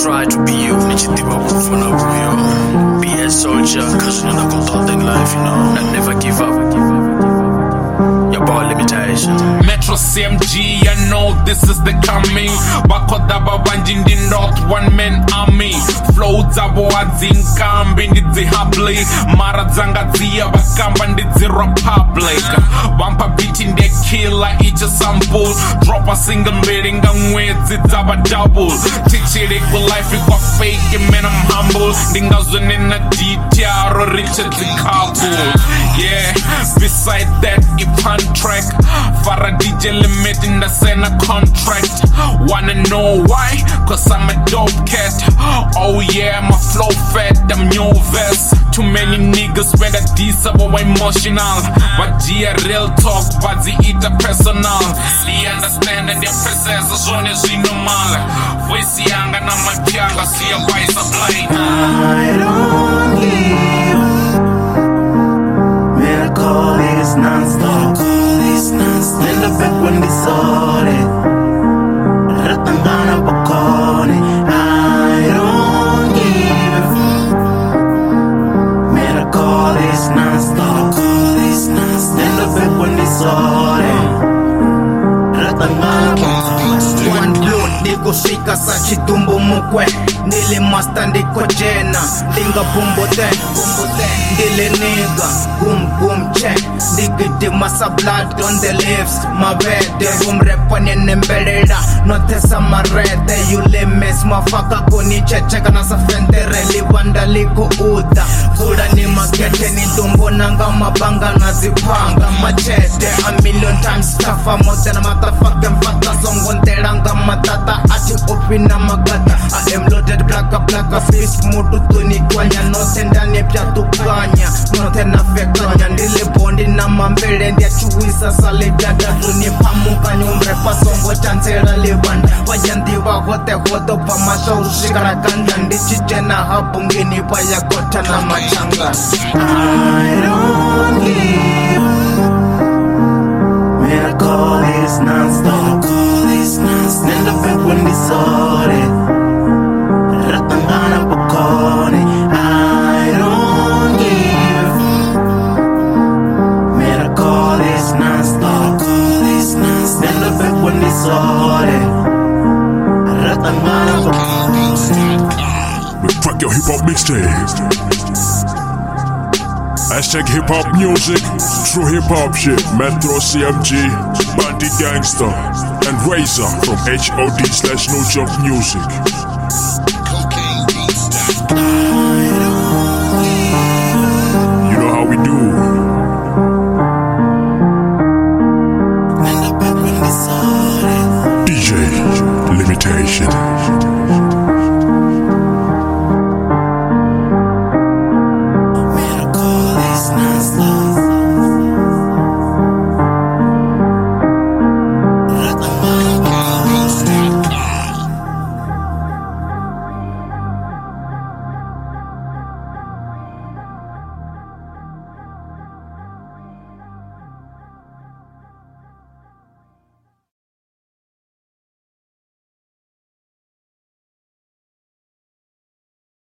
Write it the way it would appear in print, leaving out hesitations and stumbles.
Try to be you, nichitima kufuna kuyo. Be a soldier, cause you're not content in life, you know. And never give up. Your ball limitation. Metro CMG, I know this is the coming. Bakodaba banjindi north, one man army. Flow zabo azinkambi ndidzi habli. Mara zanga zia bakamba ndidzi republic. Wampa beat in the killer, each a sample. Drop a single meeting and wait, it's a double. Teach it with life, it got fake, man, I'm humble. Dingazun in a detail, Richard the Kabul. Yeah, beside that, if on track. For a DJ limit in the Senna contract. Wanna know why? Cause I'm a dope cat. Oh yeah, my flow fat, I'm new vest. Too many niggas spend a decent or emotional. But yeah, real talk, but they eat a personal. See, understand that their presence is on is normal. We see younger than my piaga, see a wise supply. I don't give. Miracle is non-stop. In the back when we saw it, Ratangana Bacone. I don't give. Miracle is non-stop. In the back when we saw it, Ratangana Bacone. One blood, niko shika sa chitumbo mukwe. Nili masta ndiko jena, dinga bumbo ten. Dile nigga, boom check. Digiti masa blood on the lips. My bed, the room repan in embededa. Notesa ma red, you limes mafaka kuni checha na sa frente reli wanda liko uda. Kuda ni magete ni tumbo nanga mabanga na zipanga machete. A million times tougher more than a motherfucking fata. Songon teranga matata ati opina magata. I am loaded blaka fist mutu tuni kwanya. Note ndani pya tukanya, note na fekanya. Ndile bondi na mambele ndia chuisa sale dada. Tuni pamuka nyumre pasongo chancera libanda. Wajanti wa hote hoto pa masha ushikara kanda. Ndichi jena hapu ngini pa ya kota na machanga. I don't give. Miracle is non-stop. In the back when we saw it, Ratangana Bacone. I don't give. Miracle is non-stop. In the back when we saw it, Ratangana Bacone. We crack your hip-hop mixtape. Hashtag hip-hop music, true hip-hop shit. Metro CMG, Bannti Gagstar, and Razor from HOD/NoJokeMusic. You know how we do. DJ Limitation.